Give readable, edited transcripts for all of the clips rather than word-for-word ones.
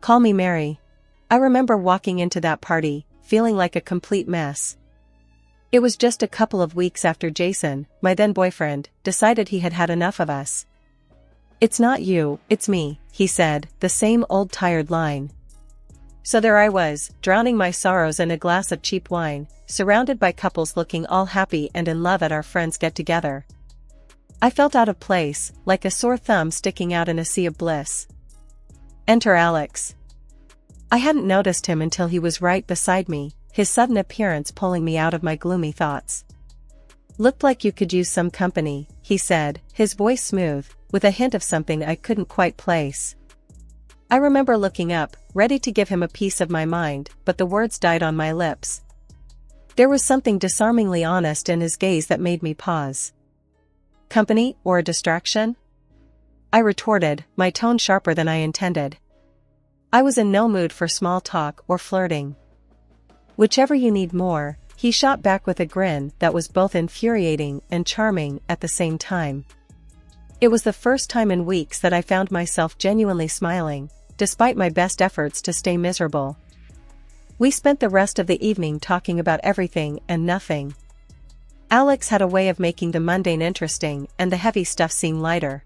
Call me Mary. I remember walking into that party, feeling like a complete mess. It was just a couple of weeks after Jason, my then boyfriend, decided he had had enough of us. It's not you, it's me, he said, the same old tired line. So there I was, drowning my sorrows in a glass of cheap wine, surrounded by couples looking all happy and in love at our friends' get-together. I felt out of place, like a sore thumb sticking out in a sea of bliss. Enter Alex. I hadn't noticed him until he was right beside me, his sudden appearance pulling me out of my gloomy thoughts. Looked like you could use some company, he said, his voice smooth, with a hint of something I couldn't quite place. I remember looking up, ready to give him a piece of my mind, but the words died on my lips. There was something disarmingly honest in his gaze that made me pause. Company, or a distraction? I retorted, my tone sharper than I intended. I was in no mood for small talk or flirting. Whichever you need more, he shot back with a grin that was both infuriating and charming at the same time. It was the first time in weeks that I found myself genuinely smiling, despite my best efforts to stay miserable. We spent the rest of the evening talking about everything and nothing. Alex had a way of making the mundane interesting and the heavy stuff seem lighter.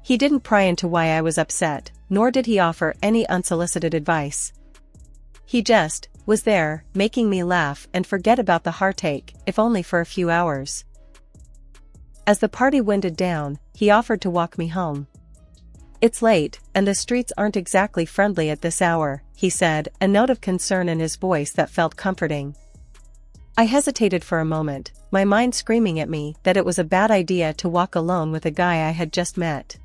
He didn't pry into why I was upset, nor did he offer any unsolicited advice. He just was there, making me laugh and forget about the heartache, if only for a few hours. As the party winded down, he offered to walk me home. It's late, and the streets aren't exactly friendly at this hour, he said, a note of concern in his voice that felt comforting. I hesitated for a moment, my mind screaming at me that it was a bad idea to walk alone with a guy I had just met.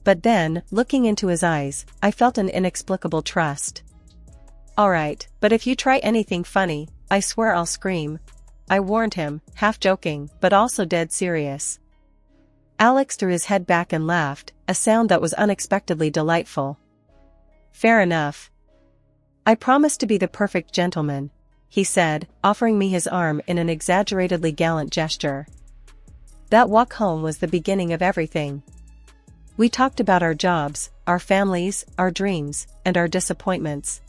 But then, looking into his eyes, I felt an inexplicable trust. Alright, but if you try anything funny, I swear I'll scream, I warned him, half joking, but also dead serious. Alex threw his head back and laughed, a sound that was unexpectedly delightful. Fair enough. I promise to be the perfect gentleman, he said, offering me his arm in an exaggeratedly gallant gesture. That walk home was the beginning of everything. We talked about our jobs, our families, our dreams, and our disappointments.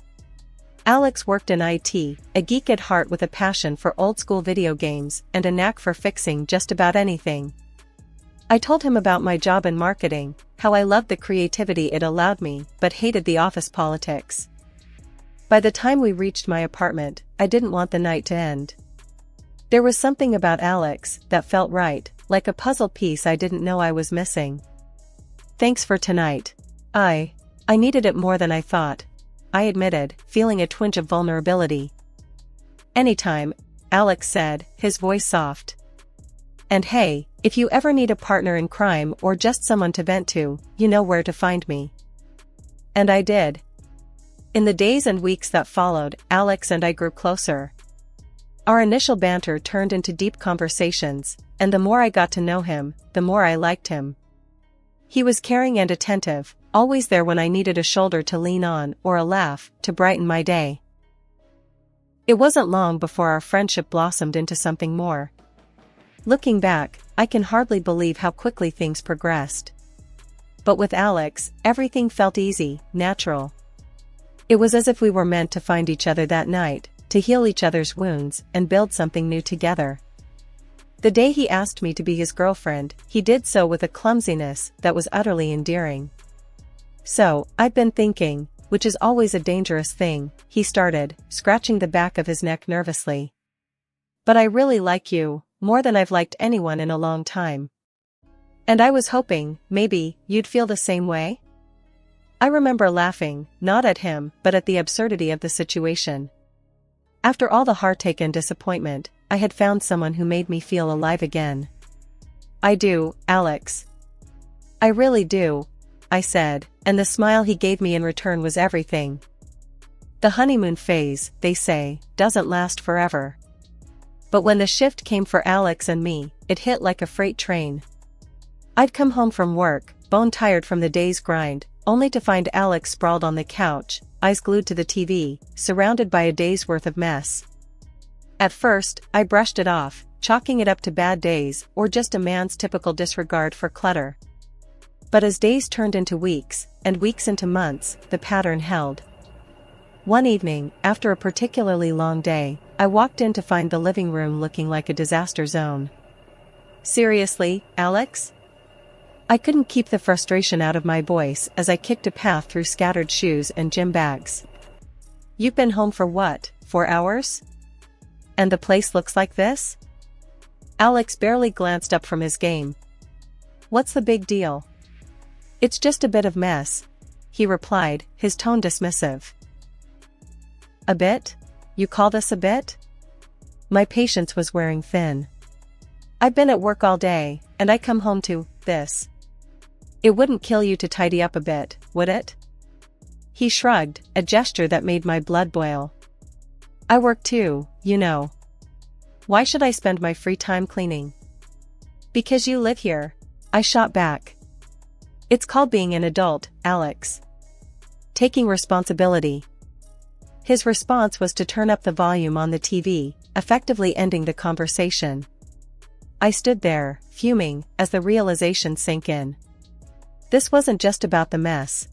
Alex worked in IT, a geek at heart with a passion for old-school video games and a knack for fixing just about anything. I told him about my job in marketing, how I loved the creativity it allowed me, but hated the office politics. By the time we reached my apartment, I didn't want the night to end. There was something about Alex that felt right, like a puzzle piece I didn't know I was missing. Thanks for tonight. I needed it more than I thought, I admitted, feeling a twinge of vulnerability. Anytime, Alex said, his voice soft. And hey, if you ever need a partner in crime or just someone to vent to, you know where to find me. And I did. In the days and weeks that followed, Alex and I grew closer. Our initial banter turned into deep conversations, and the more I got to know him, the more I liked him. He was caring and attentive, always there when I needed a shoulder to lean on or a laugh to brighten my day. It wasn't long before our friendship blossomed into something more. Looking back, I can hardly believe how quickly things progressed. But with Alex, everything felt easy, natural. It was as if we were meant to find each other that night, to heal each other's wounds and build something new together. The day he asked me to be his girlfriend, he did so with a clumsiness that was utterly endearing. So, I've been thinking, which is always a dangerous thing, he started, scratching the back of his neck nervously. But I really like you, more than I've liked anyone in a long time. And I was hoping, maybe, you'd feel the same way? I remember laughing, not at him, but at the absurdity of the situation. After all the heartache and disappointment, I had found someone who made me feel alive again. I do, Alex. I really do, I said, and the smile he gave me in return was everything. The honeymoon phase, they say, doesn't last forever. But when the shift came for Alex and me, it hit like a freight train. I'd come home from work, bone-tired from the day's grind, only to find Alex sprawled on the couch, eyes glued to the TV, surrounded by a day's worth of mess. At first, I brushed it off, chalking it up to bad days or just a man's typical disregard for clutter. But as days turned into weeks, and weeks into months, the pattern held. One evening, after a particularly long day, I walked in to find the living room looking like a disaster zone. "Seriously, Alex?" I couldn't keep the frustration out of my voice as I kicked a path through scattered shoes and gym bags. "You've been home for what, 4 hours? And the place looks like this?" Alex barely glanced up from his game. "What's the big deal?" "It's just a bit of mess," he replied, his tone dismissive. "A bit? You call this a bit?" My patience was wearing thin. "I've been at work all day, and I come home to this. It wouldn't kill you to tidy up a bit, would it?" He shrugged, a gesture that made my blood boil. "I work too, you know. Why should I spend my free time cleaning?" "Because you live here," I shot back. "It's called being an adult, Alex. Taking responsibility." His response was to turn up the volume on the TV, effectively ending the conversation. I stood there, fuming, as the realization sank in. This wasn't just about the mess.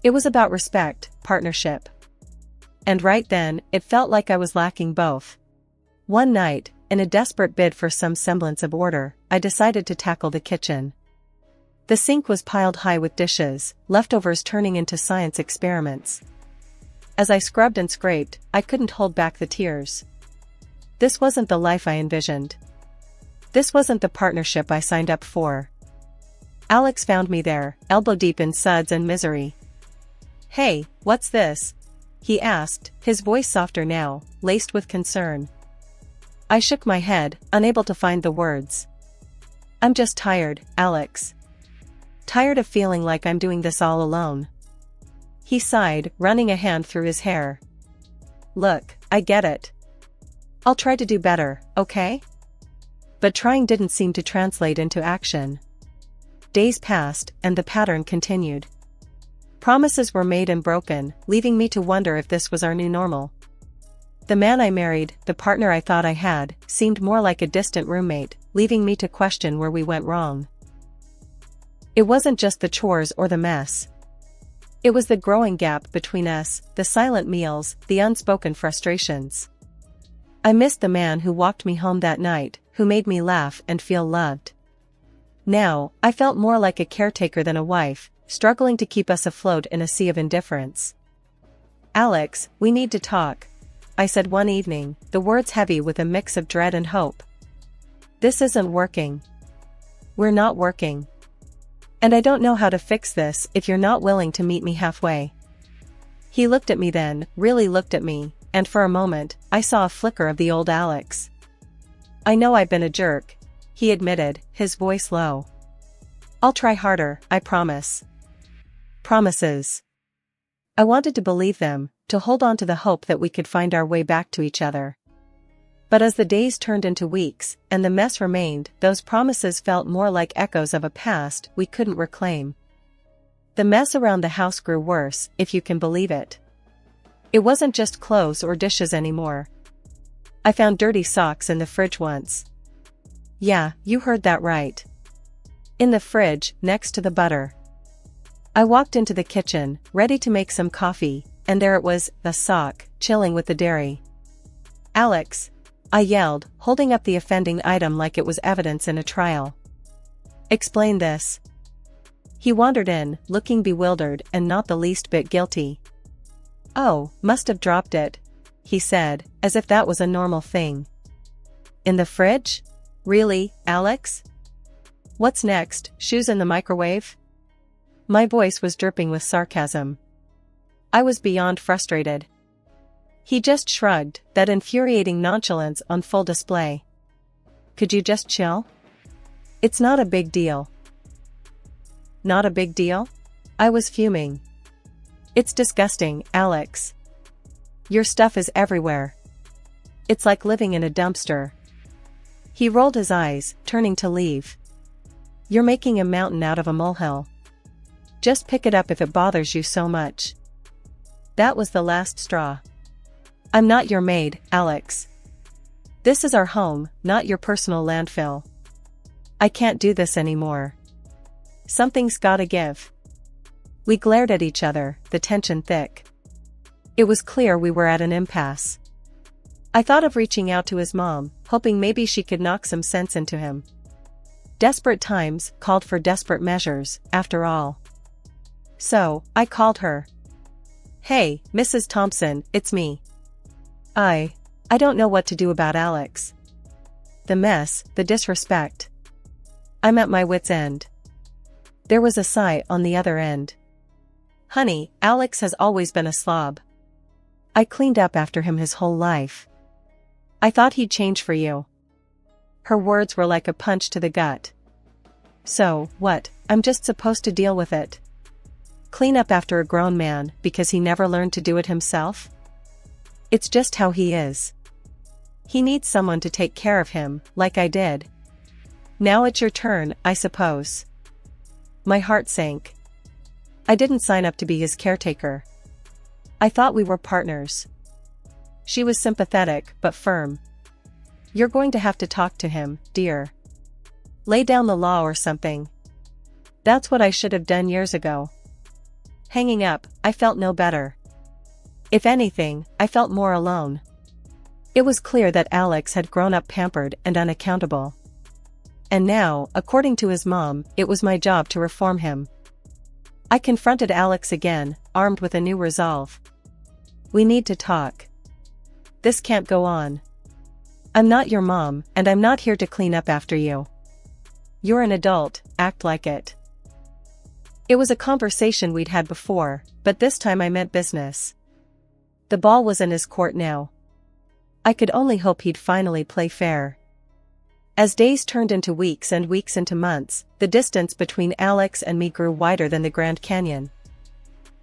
It was about respect, partnership. And right then, it felt like I was lacking both. One night, in a desperate bid for some semblance of order, I decided to tackle the kitchen. The sink was piled high with dishes, leftovers turning into science experiments. As I scrubbed and scraped, I couldn't hold back the tears. This wasn't the life I envisioned. This wasn't the partnership I signed up for. Alex found me there, elbow-deep in suds and misery. "Hey, what's this?" he asked, his voice softer now, laced with concern. I shook my head, unable to find the words. "I'm just tired, Alex. Tired of feeling like I'm doing this all alone." He sighed, running a hand through his hair. "Look, I get it. I'll try to do better, okay?" But trying didn't seem to translate into action. Days passed, and the pattern continued. Promises were made and broken, leaving me to wonder if this was our new normal. The man I married, the partner I thought I had, seemed more like a distant roommate, leaving me to question where we went wrong. It wasn't just the chores or the mess. It was the growing gap between us, the silent meals, the unspoken frustrations. I missed the man who walked me home that night, who made me laugh and feel loved. Now, I felt more like a caretaker than a wife, struggling to keep us afloat in a sea of indifference. "Alex, we need to talk," I said one evening, the words heavy with a mix of dread and hope. "This isn't working. We're not working. And I don't know how to fix this if you're not willing to meet me halfway." He looked at me then, really looked at me, and for a moment, I saw a flicker of the old Alex. "I know I've been a jerk," he admitted, his voice low. "I'll try harder, I promise." Promises. I wanted to believe them, to hold on to the hope that we could find our way back to each other. But as the days turned into weeks, and the mess remained, those promises felt more like echoes of a past we couldn't reclaim. The mess around the house grew worse, if you can believe it. It wasn't just clothes or dishes anymore. I found dirty socks in the fridge once. Yeah, you heard that right. In the fridge, next to the butter. I walked into the kitchen, ready to make some coffee, and there it was, the sock, chilling with the dairy. "Alex," I yelled, holding up the offending item like it was evidence in a trial. "Explain this." He wandered in, looking bewildered and not the least bit guilty. "Oh, must have dropped it," he said, as if that was a normal thing. "In the fridge? Really, Alex? What's next, shoes in the microwave?" My voice was dripping with sarcasm. I was beyond frustrated. He just shrugged, that infuriating nonchalance on full display. "Could you just chill? It's not a big deal." Not a big deal? I was fuming. "It's disgusting, Alex. Your stuff is everywhere. It's like living in a dumpster." He rolled his eyes, turning to leave. "You're making a mountain out of a molehill. Just pick it up if it bothers you so much." That was the last straw. "I'm not your maid, Alex. This is our home, not your personal landfill. I can't do this anymore. Something's gotta give." We glared at each other, the tension thick. It was clear we were at an impasse. I thought of reaching out to his mom, hoping maybe she could knock some sense into him. Desperate times called for desperate measures, after all. So, I called her. "Hey, Mrs. Thompson, it's me. I don't know what to do about Alex. The mess, the disrespect. I'm at my wit's end." There was a sigh on the other end. "Honey, Alex has always been a slob. I cleaned up after him his whole life. I thought he'd change for you." Her words were like a punch to the gut. "So, what, I'm just supposed to deal with it? Clean up after a grown man because he never learned to do it himself? It's just how he is. He needs someone to take care of him, like I did. Now it's your turn, I suppose." My heart sank. I didn't sign up to be his caretaker. I thought we were partners. She was sympathetic but firm. "You're going to have to talk to him, dear. Lay down the law or something." That's what I should have done years ago. Hanging up, I felt no better. If anything, I felt more alone. It was clear that Alex had grown up pampered and unaccountable. And now, according to his mom, it was my job to reform him. I confronted Alex again, armed with a new resolve. "We need to talk. This can't go on. I'm not your mom, and I'm not here to clean up after you. You're an adult, act like it." It was a conversation we'd had before, but this time I meant business. The ball was in his court now. I could only hope he'd finally play fair. As days turned into weeks and weeks into months, the distance between Alex and me grew wider than the Grand Canyon.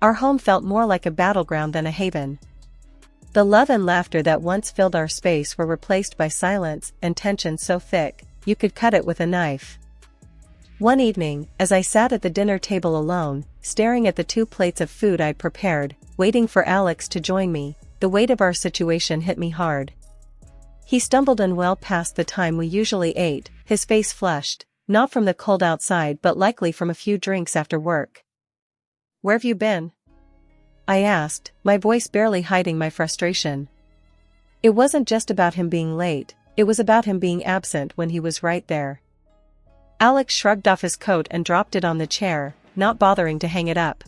Our home felt more like a battleground than a haven. The love and laughter that once filled our space were replaced by silence and tension so thick, you could cut it with a knife. One evening, as I sat at the dinner table alone, staring at the 2 plates of food I'd prepared, waiting for Alex to join me, the weight of our situation hit me hard. He stumbled in well past the time we usually ate, his face flushed, not from the cold outside but likely from a few drinks after work. "Where've you been?" I asked, my voice barely hiding my frustration. It wasn't just about him being late, it was about him being absent when he was right there. Alex shrugged off his coat and dropped it on the chair, not bothering to hang it up.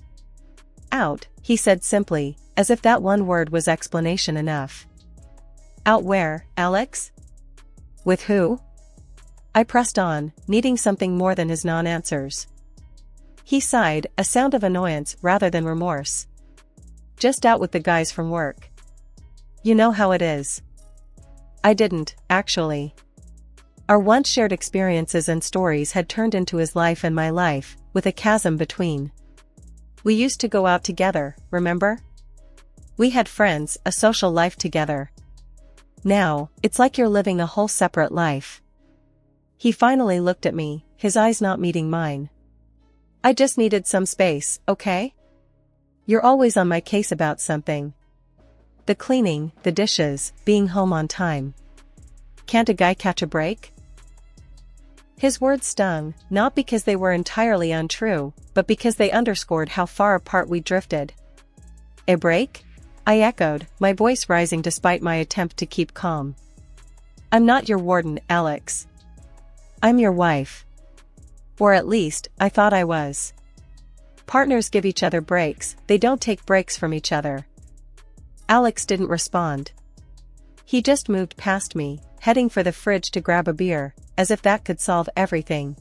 "Out," he said simply, as if that one word was explanation enough. "Out where, Alex? With who?" I pressed on, needing something more than his non-answers. He sighed, a sound of annoyance rather than remorse. "Just out with the guys from work. You know how it is." I didn't, actually. Our once shared experiences and stories had turned into his life and my life, with a chasm between. We used to go out together, remember? We had friends, a social life together. Now, it's like you're living a whole separate life. He finally looked at me, his eyes not meeting mine. "I just needed some space, okay? You're always on my case about something. The cleaning, the dishes, being home on time. Can't a guy catch a break?" His words stung, not because they were entirely untrue, but because they underscored how far apart we drifted. "A break?" I echoed, my voice rising despite my attempt to keep calm. "I'm not your warden, Alex. I'm your wife. Or at least, I thought I was. Partners give each other breaks, they don't take breaks from each other." Alex didn't respond. He just moved past me, heading for the fridge to grab a beer, as if that could solve everything.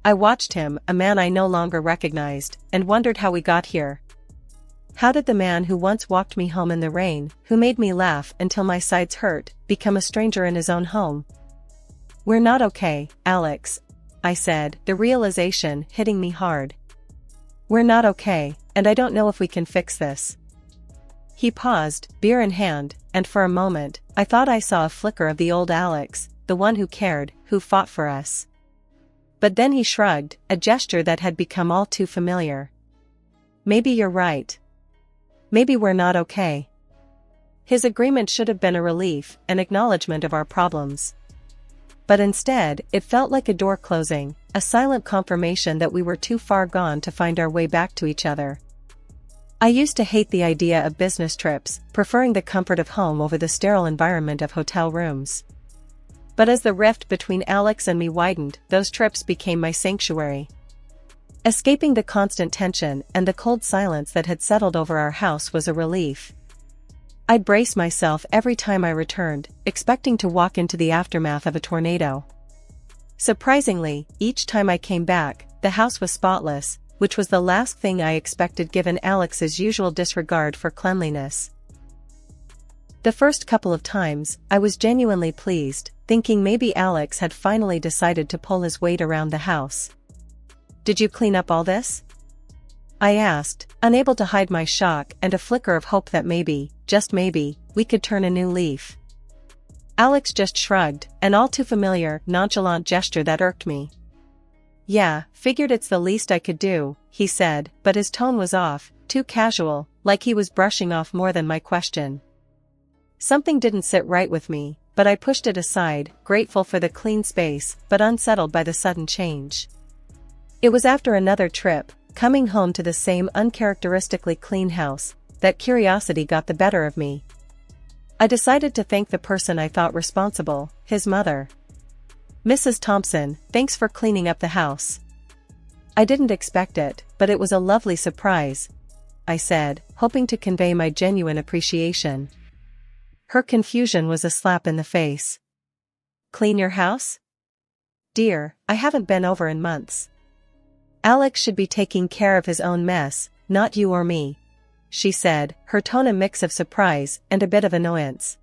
I watched him, a man I no longer recognized, and wondered how we got here. How did the man who once walked me home in the rain, who made me laugh until my sides hurt, become a stranger in his own home? "We're not okay, Alex," I said, the realization hitting me hard. "We're not okay, and I don't know if we can fix this." He paused, beer in hand, and for a moment, I thought I saw a flicker of the old Alex, the one who cared, who fought for us. But then he shrugged, a gesture that had become all too familiar. "Maybe you're right. Maybe we're not okay." His agreement should have been a relief, an acknowledgement of our problems. But instead, it felt like a door closing, a silent confirmation that we were too far gone to find our way back to each other. I used to hate the idea of business trips, preferring the comfort of home over the sterile environment of hotel rooms. But as the rift between Alex and me widened, those trips became my sanctuary. Escaping the constant tension and the cold silence that had settled over our house was a relief. I'd brace myself every time I returned, expecting to walk into the aftermath of a tornado. Surprisingly, each time I came back, the house was spotless, which was the last thing I expected given Alex's usual disregard for cleanliness. The first couple of times, I was genuinely pleased, thinking maybe Alex had finally decided to pull his weight around the house. "Did you clean up all this?" I asked, unable to hide my shock and a flicker of hope that maybe, just maybe, we could turn a new leaf. Alex just shrugged, an all too familiar, nonchalant gesture that irked me. "Yeah, figured it's the least I could do," he said, but his tone was off, too casual, like he was brushing off more than my question. Something didn't sit right with me, but I pushed it aside, grateful for the clean space, but unsettled by the sudden change. It was after another trip, coming home to the same uncharacteristically clean house, that curiosity got the better of me. I decided to thank the person I thought responsible, his mother. "Mrs. Thompson, thanks for cleaning up the house." "I didn't expect it, but it was a lovely surprise," I said, hoping to convey my genuine appreciation. Her confusion was a slap in the face. "Clean your house? Dear, I haven't been over in months. Alex should be taking care of his own mess, not you or me," she said, her tone a mix of surprise and a bit of annoyance.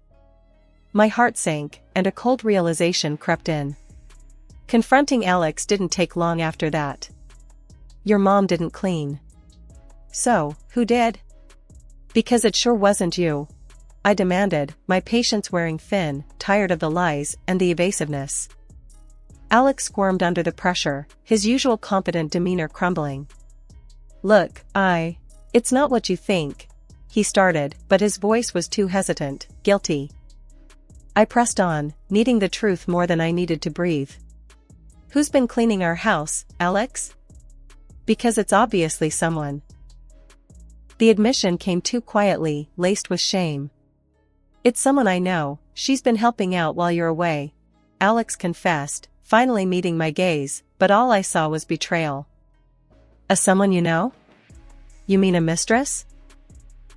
My heart sank, and a cold realization crept in. Confronting Alex didn't take long after that. "Your mom didn't clean." "So, who did?" "Because it sure wasn't you," I demanded, my patience wearing thin, tired of the lies and the evasiveness. Alex squirmed under the pressure, his usual confident demeanor crumbling. "Look, it's not what you think," he started, but his voice was too hesitant, guilty. I pressed on, needing the truth more than I needed to breathe. "Who's been cleaning our house, Alex?" "Because it's obviously someone." The admission came too quietly, laced with shame. "It's someone I know, she's been helping out while you're away," Alex confessed, finally meeting my gaze, but all I saw was betrayal. "A someone you know? You mean a mistress?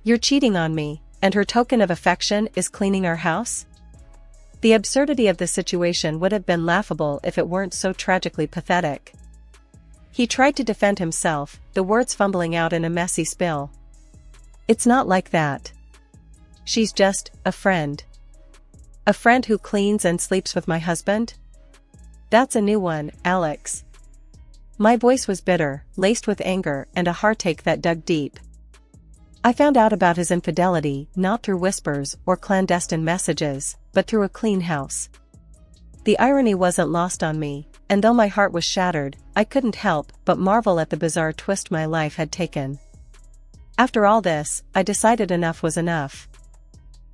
You're cheating on me, and her token of affection is cleaning our house?" The absurdity of the situation would have been laughable if it weren't so tragically pathetic. He tried to defend himself, the words fumbling out in a messy spill. "It's not like that. She's just a friend." "A friend who cleans and sleeps with my husband? That's a new one, Alex." My voice was bitter, laced with anger and a heartache that dug deep. I found out about his infidelity not through whispers or clandestine messages, but through a clean house. The irony wasn't lost on me, and though my heart was shattered, I couldn't help but marvel at the bizarre twist my life had taken. After all this, I decided enough was enough.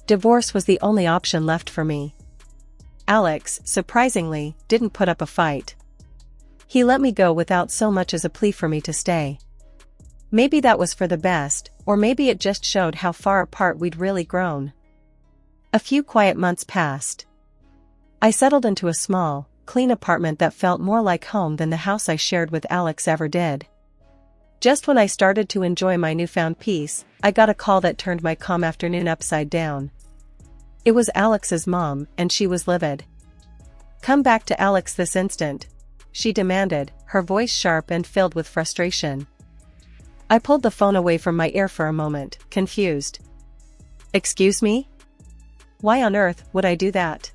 Divorce was the only option left for me. Alex, surprisingly, didn't put up a fight. He let me go without so much as a plea for me to stay. Maybe that was for the best, or maybe it just showed how far apart we'd really grown. A few quiet months passed. I settled into a small, clean apartment that felt more like home than the house I shared with Alex ever did. Just when I started to enjoy my newfound peace, I got a call that turned my calm afternoon upside down. It was Alex's mom, and she was livid. "Come back to Alex this instant," she demanded, her voice sharp and filled with frustration. I pulled the phone away from my ear for a moment, confused. "Excuse me? Why on earth would I do that?"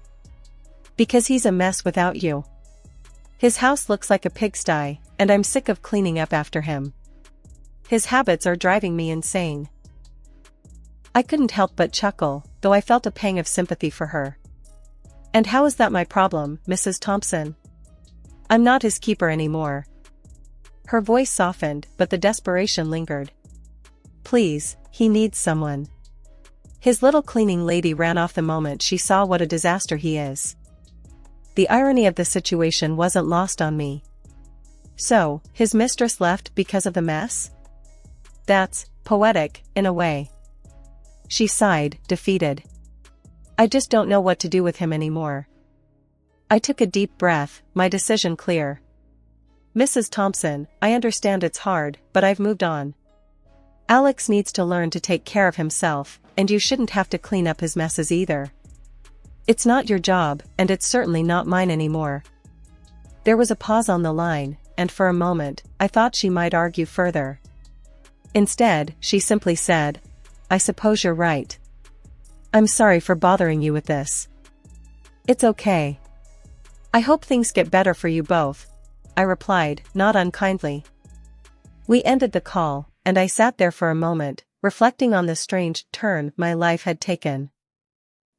"Because he's a mess without you. His house looks like a pigsty, and I'm sick of cleaning up after him. His habits are driving me insane." I couldn't help but chuckle, though I felt a pang of sympathy for her. "And how is that my problem, Mrs. Thompson? I'm not his keeper anymore." Her voice softened, but the desperation lingered. "Please, he needs someone. His little cleaning lady ran off the moment she saw what a disaster he is." the irony of the situation wasn't lost on me. So, his mistress left because of the mess? That's poetic, in a way. She sighed, defeated. I just don't know what to do with him anymore. I took a deep breath, my decision clear. Mrs. Thompson, I understand it's hard, but I've moved on. Alex needs to learn to take care of himself, and you shouldn't have to clean up his messes either. It's not your job, and it's certainly not mine anymore. There was a pause on the line, and for a moment, I thought she might argue further. Instead, she simply said, I suppose you're right. I'm sorry for bothering you with this. It's okay. I hope things get better for you both, I replied, not unkindly. We ended the call, and I sat there for a moment, reflecting on the strange turn my life had taken.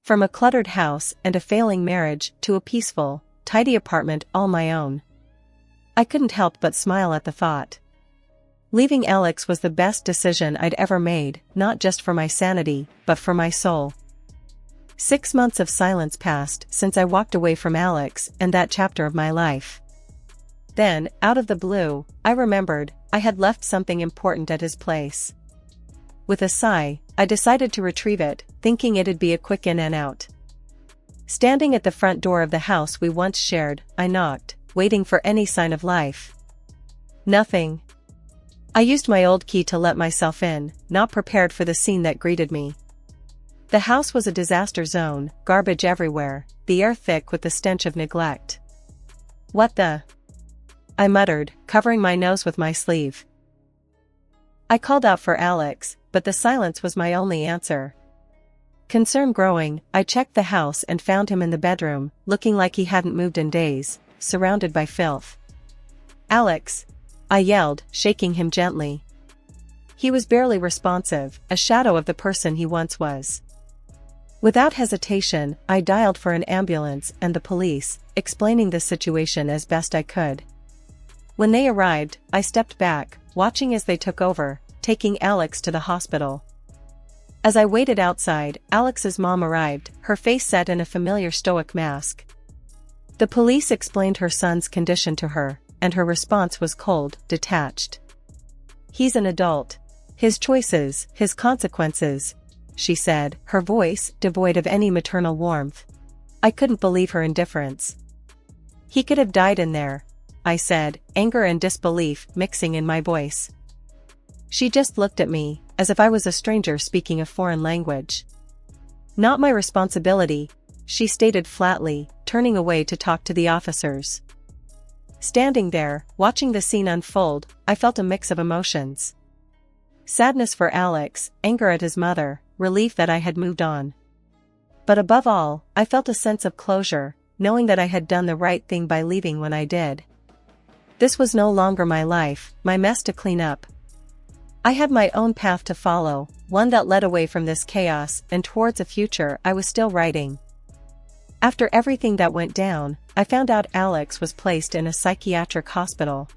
From a cluttered house and a failing marriage to a peaceful, tidy apartment all my own. I couldn't help but smile at the thought. Leaving Alex was the best decision I'd ever made, not just for my sanity, but for my soul. 6 months of silence passed since I walked away from Alex and that chapter of my life. Then, out of the blue, I remembered I had left something important at his place. With a sigh, I decided to retrieve it, thinking it'd be a quick in and out. Standing at the front door of the house we once shared, I knocked, waiting for any sign of life. Nothing. I used my old key to let myself in, not prepared for the scene that greeted me. The house was a disaster zone, garbage everywhere, the air thick with the stench of neglect. What the? I muttered, covering my nose with my sleeve. I called out for Alex, but the silence was my only answer. Concern growing, I checked the house and found him in the bedroom, looking like he hadn't moved in days, surrounded by filth. Alex! I yelled, shaking him gently. He was barely responsive, a shadow of the person he once was. Without hesitation, I dialed for an ambulance and the police, explaining the situation as best I could. When they arrived, I stepped back, watching as they took over, taking Alex to the hospital. As I waited outside, Alex's mom arrived, her face set in a familiar stoic mask. The police explained her son's condition to her, and her response was cold, detached. He's an adult. His choices, his consequences, she said, her voice devoid of any maternal warmth. I couldn't believe her indifference. He could have died in there, I said, anger and disbelief mixing in my voice. She just looked at me, as if I was a stranger speaking a foreign language. Not my responsibility, she stated flatly, turning away to talk to the officers. Standing there, watching the scene unfold, I felt a mix of emotions. Sadness for Alex, anger at his mother, relief that I had moved on. But above all, I felt a sense of closure, knowing that I had done the right thing by leaving when I did. This was no longer my life, my mess to clean up. I had my own path to follow, one that led away from this chaos and towards a future I was still writing. After everything that went down, I found out Alex was placed in a psychiatric hospital.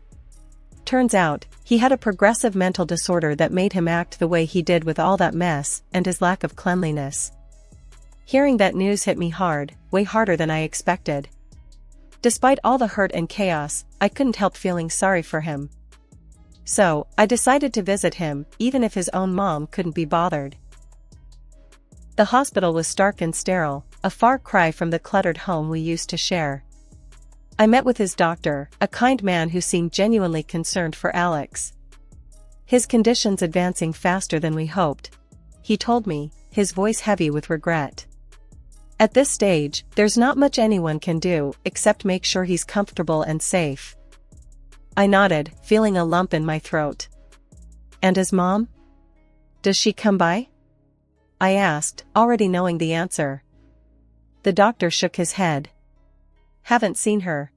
Turns out, he had a progressive mental disorder that made him act the way he did with all that mess and his lack of cleanliness. Hearing that news hit me hard, way harder than I expected. Despite all the hurt and chaos, I couldn't help feeling sorry for him. So, I decided to visit him, even if his own mom couldn't be bothered. The hospital was stark and sterile, a far cry from the cluttered home we used to share. I met with his doctor, a kind man who seemed genuinely concerned for Alex. His condition's advancing faster than we hoped, he told me, his voice heavy with regret. At this stage, there's not much anyone can do except make sure he's comfortable and safe. I nodded, feeling a lump in my throat. And his mom? Does she come by? I asked, already knowing the answer. The doctor shook his head. Haven't seen her.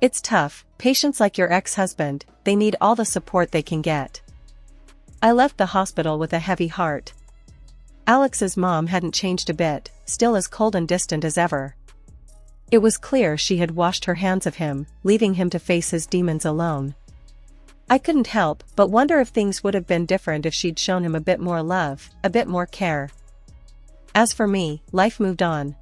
It's tough, patients like your ex-husband, they need all the support they can get. I left the hospital with a heavy heart. Alex's mom hadn't changed a bit, still as cold and distant as ever. It was clear she had washed her hands of him, leaving him to face his demons alone. I couldn't help but wonder if things would have been different if she'd shown him a bit more love, a bit more care. As for me, life moved on.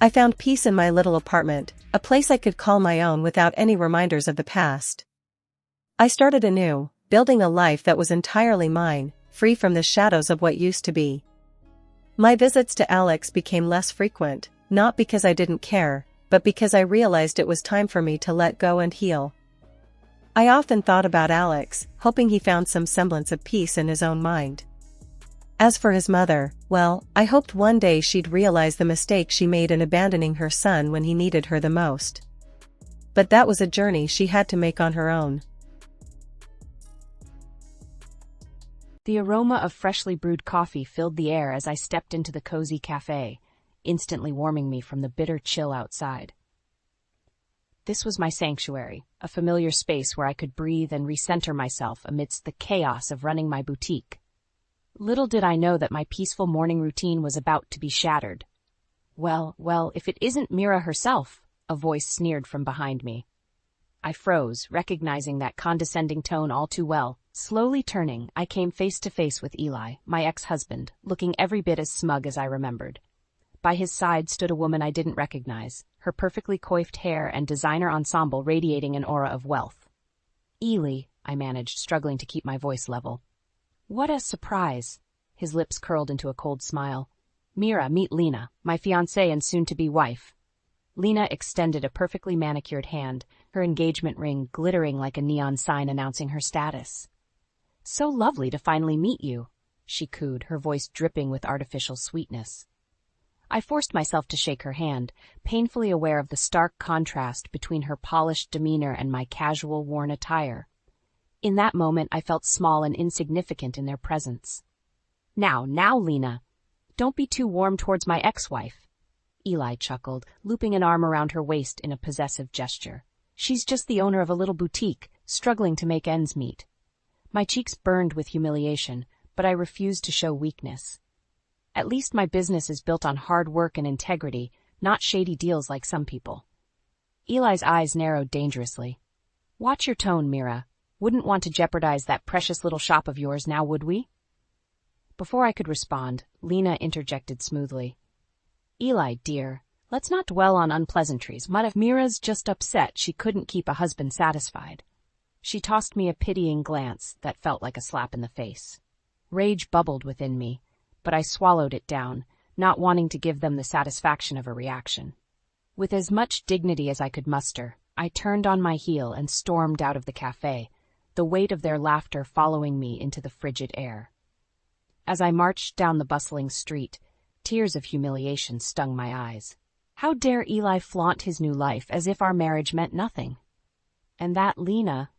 I found peace in my little apartment, a place I could call my own without any reminders of the past. I started anew, building a life that was entirely mine, free from the shadows of what used to be. My visits to Alex became less frequent, not because I didn't care, but because I realized it was time for me to let go and heal. I often thought about Alex, hoping he found some semblance of peace in his own mind. As for his mother, well, I hoped one day she'd realize the mistake she made in abandoning her son when he needed her the most. But that was a journey she had to make on her own. The aroma of freshly brewed coffee filled the air as I stepped into the cozy cafe, instantly warming me from the bitter chill outside. This was my sanctuary, a familiar space where I could breathe and recenter myself amidst the chaos of running my boutique. Little did I know that my peaceful morning routine was about to be shattered. Well, if it isn't Mira herself, a voice sneered from behind me. I froze, recognizing that condescending tone all too well. Slowly turning, I came face to face with Eli, my ex-husband, looking every bit as smug as I remembered. By his side stood a woman I didn't recognize, her perfectly coiffed hair and designer ensemble radiating an aura of wealth. "Eli," I managed, struggling to keep my voice level. "What a surprise." His lips curled into a cold smile. "Mira, meet Lena, my fiancée and soon-to-be wife." Lena extended a perfectly manicured hand, her engagement ring glittering like a neon sign announcing her status. "So lovely to finally meet you," she cooed, her voice dripping with artificial sweetness. I forced myself to shake her hand, painfully aware of the stark contrast between her polished demeanor and my casual, worn attire. In that moment, I felt small and insignificant in their presence. Now, Lena, don't be too warm towards my ex-wife." Eli chuckled, looping an arm around her waist in a possessive gesture. "She's just the owner of a little boutique, struggling to make ends meet." My cheeks burned with humiliation, but I refused to show weakness. At least my business is built on hard work and integrity, not shady deals like some people. Eli's eyes narrowed dangerously. "Watch your tone, Mira. Wouldn't want to jeopardize that precious little shop of yours now, would we?" Before I could respond, Lena interjected smoothly. "Eli, dear, let's not dwell on unpleasantries. Mira's just upset she couldn't keep a husband satisfied." She tossed me a pitying glance that felt like a slap in the face. Rage bubbled within me, but I swallowed it down, not wanting to give them the satisfaction of a reaction. With as much dignity as I could muster, I turned on my heel and stormed out of the cafe, the weight of their laughter following me into the frigid air. As I marched down the bustling street, tears of humiliation stung my eyes. How dare Eli flaunt his new life as if our marriage meant nothing? And that Lena...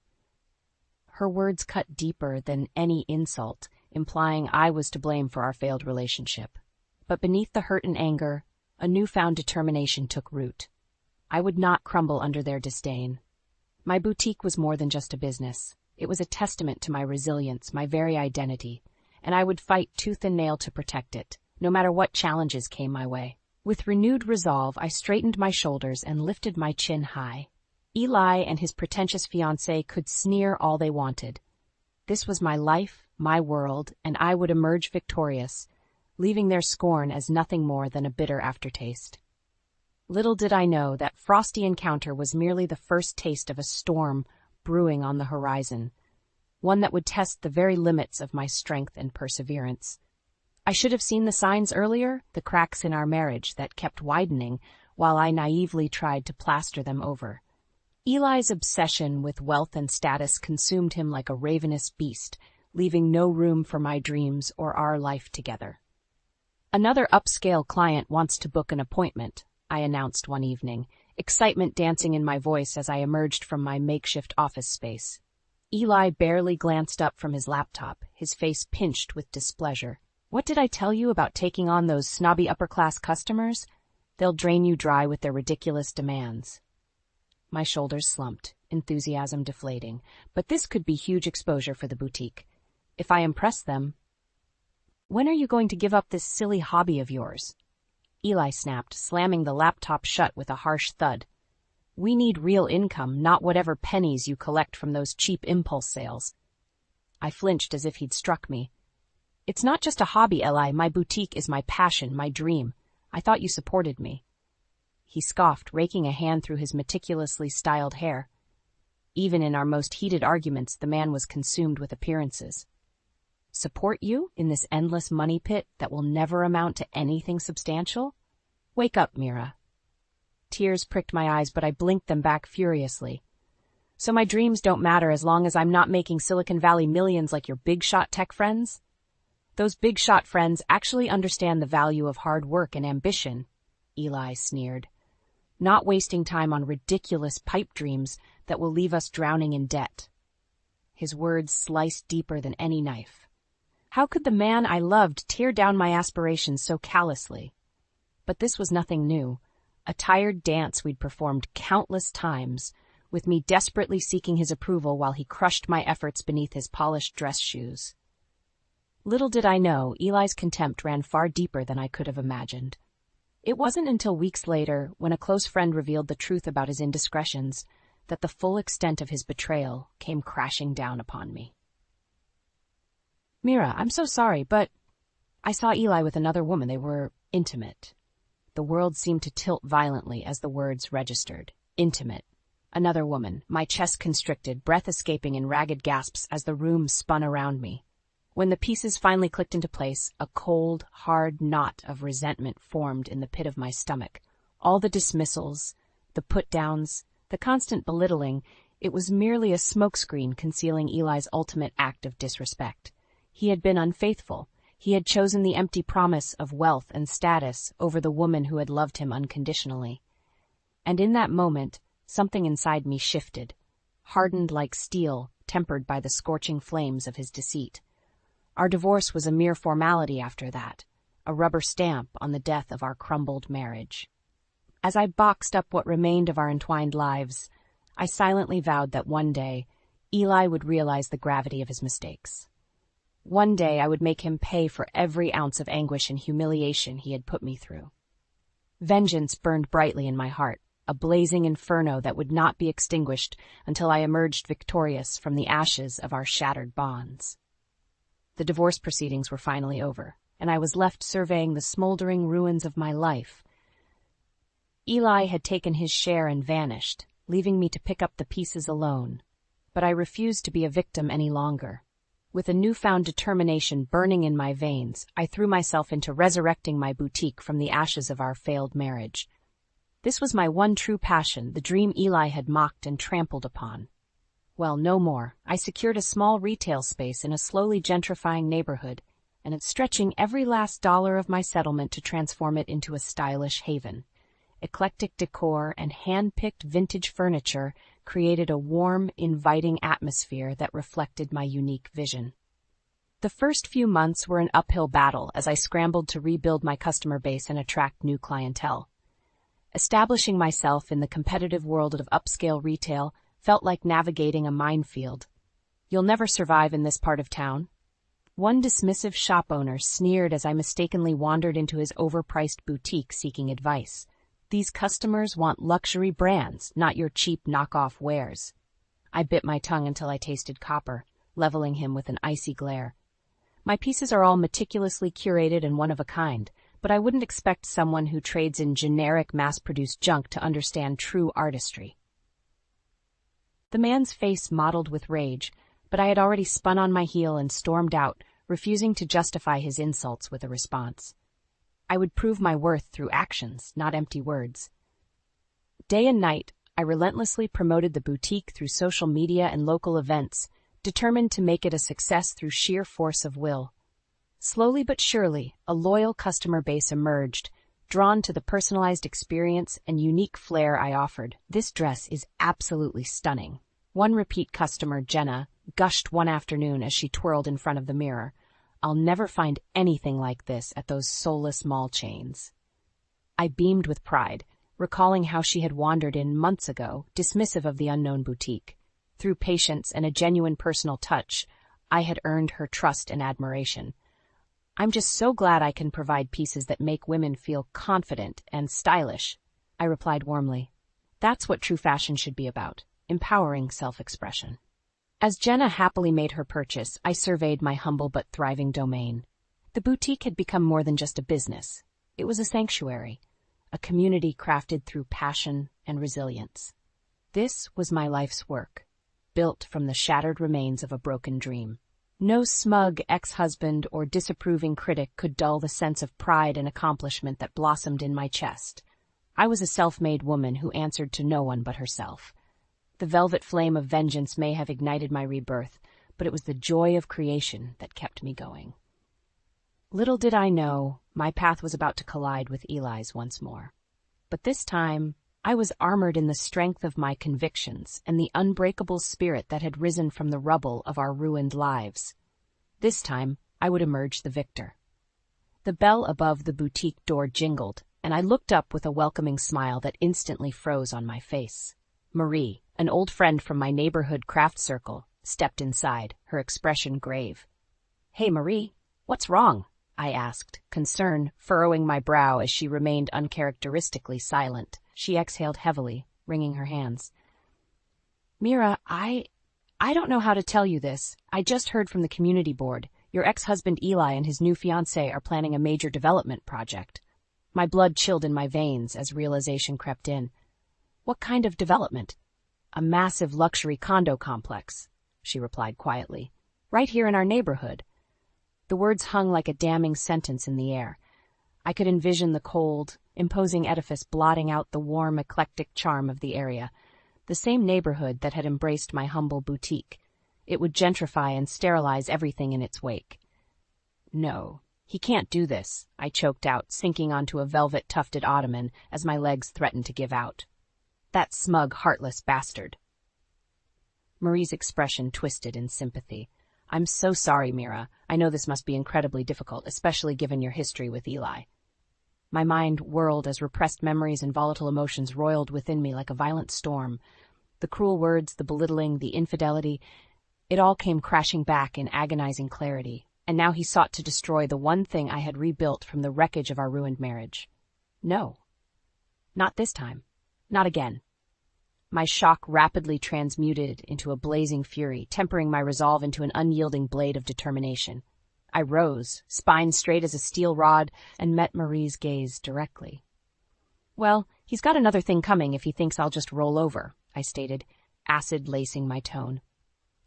Her words cut deeper than any insult, implying I was to blame for our failed relationship. But beneath the hurt and anger, a newfound determination took root. I would not crumble under their disdain. My boutique was more than just a business. It was a testament to my resilience, my very identity, and I would fight tooth and nail to protect it, no matter what challenges came my way. With renewed resolve, I straightened my shoulders and lifted my chin high. Eli and his pretentious fiancée could sneer all they wanted. This was my life, my world, and I would emerge victorious, leaving their scorn as nothing more than a bitter aftertaste. Little did I know that frosty encounter was merely the first taste of a storm brewing on the horizon, one that would test the very limits of my strength and perseverance. I should have seen the signs earlier, the cracks in our marriage that kept widening while I naively tried to plaster them over. Eli's obsession with wealth and status consumed him like a ravenous beast, leaving no room for my dreams or our life together. "Another upscale client wants to book an appointment," I announced one evening, excitement dancing in my voice as I emerged from my makeshift office space. Eli barely glanced up from his laptop, his face pinched with displeasure. "What did I tell you about taking on those snobby upper-class customers? They'll drain you dry with their ridiculous demands." My shoulders slumped, enthusiasm deflating, but this could be huge exposure for the boutique. If I impressed them... "When are you going to give up this silly hobby of yours?" Eli snapped, slamming the laptop shut with a harsh thud. "We need real income, not whatever pennies you collect from those cheap impulse sales." I flinched as if he'd struck me. "It's not just a hobby, Eli. My boutique is my passion, my dream. I thought you supported me." he scoffed, raking a hand through his meticulously styled hair. Even in our most heated arguments, the man was consumed with appearances. Support you in this endless money pit that will never amount to anything substantial? Wake up, Mira. Tears pricked my eyes, but I blinked them back furiously. So my dreams don't matter as long as I'm not making Silicon Valley millions like your big-shot tech friends? Those big-shot friends actually understand the value of hard work and ambition, Eli sneered. Not wasting time on ridiculous pipe dreams that will leave us drowning in debt. His words sliced deeper than any knife. How could the man I loved tear down my aspirations so callously? But this was nothing new. A tired dance we'd performed countless times, with me desperately seeking his approval while he crushed my efforts beneath his polished dress shoes. Little did I know, Eli's contempt ran far deeper than I could have imagined. It wasn't until weeks later, when a close friend revealed the truth about his indiscretions, that the full extent of his betrayal came crashing down upon me. Mira, I'm so sorry, but I saw Eli with another woman. They were intimate. The world seemed to tilt violently as the words registered. Intimate. Another woman, my chest constricted, breath escaping in ragged gasps as the room spun around me. When the pieces finally clicked into place, a cold, hard knot of resentment formed in the pit of my stomach. All the dismissals, the put-downs, the constant belittling, it was merely a smokescreen concealing Eli's ultimate act of disrespect. He had been unfaithful. He had chosen the empty promise of wealth and status over the woman who had loved him unconditionally. And in that moment, something inside me shifted, hardened like steel, tempered by the scorching flames of his deceit. Our divorce was a mere formality after that, a rubber stamp on the death of our crumbled marriage. As I boxed up what remained of our entwined lives, I silently vowed that one day, Eli would realize the gravity of his mistakes. One day I would make him pay for every ounce of anguish and humiliation he had put me through. Vengeance burned brightly in my heart, a blazing inferno that would not be extinguished until I emerged victorious from the ashes of our shattered bonds. The divorce proceedings were finally over, and I was left surveying the smoldering ruins of my life. Eli had taken his share and vanished, leaving me to pick up the pieces alone. But I refused to be a victim any longer. With a newfound determination burning in my veins, I threw myself into resurrecting my boutique from the ashes of our failed marriage. This was my one true passion, the dream Eli had mocked and trampled upon. Well, no more. I secured a small retail space in a slowly gentrifying neighborhood, and it's stretching every last dollar of my settlement to transform it into a stylish haven. Eclectic decor and hand-picked vintage furniture created a warm, inviting atmosphere that reflected my unique vision. The first few months were an uphill battle as I scrambled to rebuild my customer base and attract new clientele. Establishing myself in the competitive world of upscale retail felt like navigating a minefield. You'll never survive in this part of town. One dismissive shop owner sneered as I mistakenly wandered into his overpriced boutique seeking advice. These customers want luxury brands, not your cheap knockoff wares. I bit my tongue until I tasted copper, leveling him with an icy glare. My pieces are all meticulously curated and one of a kind, but I wouldn't expect someone who trades in generic mass-produced junk to understand true artistry. The man's face mottled with rage, but I had already spun on my heel and stormed out, refusing to justify his insults with a response. I would prove my worth through actions, not empty words. Day and night, I relentlessly promoted the boutique through social media and local events, determined to make it a success through sheer force of will. Slowly but surely, a loyal customer base emerged, drawn to the personalized experience and unique flair I offered. This dress is absolutely stunning. One repeat customer, Jenna, gushed one afternoon as she twirled in front of the mirror. I'll never find anything like this at those soulless mall chains. I beamed with pride, recalling how she had wandered in months ago, dismissive of the unknown boutique. Through patience and a genuine personal touch, I had earned her trust and admiration. I'm just so glad I can provide pieces that make women feel confident and stylish, I replied warmly. That's what true fashion should be about, empowering self-expression. As Jenna happily made her purchase, I surveyed my humble but thriving domain. The boutique had become more than just a business. It was a sanctuary, a community crafted through passion and resilience. This was my life's work, built from the shattered remains of a broken dream. No smug ex-husband or disapproving critic could dull the sense of pride and accomplishment that blossomed in my chest. I was a self-made woman who answered to no one but herself. The velvet flame of vengeance may have ignited my rebirth, but it was the joy of creation that kept me going. Little did I know, my path was about to collide with Eli's once more. But this time, I was armored in the strength of my convictions and the unbreakable spirit that had risen from the rubble of our ruined lives. This time, I would emerge the victor. The bell above the boutique door jingled, and I looked up with a welcoming smile that instantly froze on my face. Marie, an old friend from my neighborhood craft circle, stepped inside, her expression grave. "Hey, Marie, what's wrong?" I asked, concern furrowing my brow as she remained uncharacteristically silent. She exhaled heavily, wringing her hands. "Mira, I don't know how to tell you this. I just heard from the community board. Your ex-husband Eli and his new fiancée are planning a major development project." My blood chilled in my veins as realization crept in. "What kind of development?" "A massive luxury condo complex," she replied quietly. "Right here in our neighborhood." The words hung like a damning sentence in the air. I could envision the cold, imposing edifice blotting out the warm, eclectic charm of the area, the same neighborhood that had embraced my humble boutique. It would gentrify and sterilize everything in its wake. "No, he can't do this," I choked out, sinking onto a velvet-tufted ottoman as my legs threatened to give out. "That smug, heartless bastard." Marie's expression twisted in sympathy. "I'm so sorry, Mira. I know this must be incredibly difficult, especially given your history with Eli." My mind whirled as repressed memories and volatile emotions roiled within me like a violent storm. The cruel words, the belittling, the infidelity, it all came crashing back in agonizing clarity, and now he sought to destroy the one thing I had rebuilt from the wreckage of our ruined marriage. No. Not this time. Not again. My shock rapidly transmuted into a blazing fury, tempering my resolve into an unyielding blade of determination. I rose, spine straight as a steel rod, and met Marie's gaze directly. "Well, he's got another thing coming if he thinks I'll just roll over," I stated, acid lacing my tone.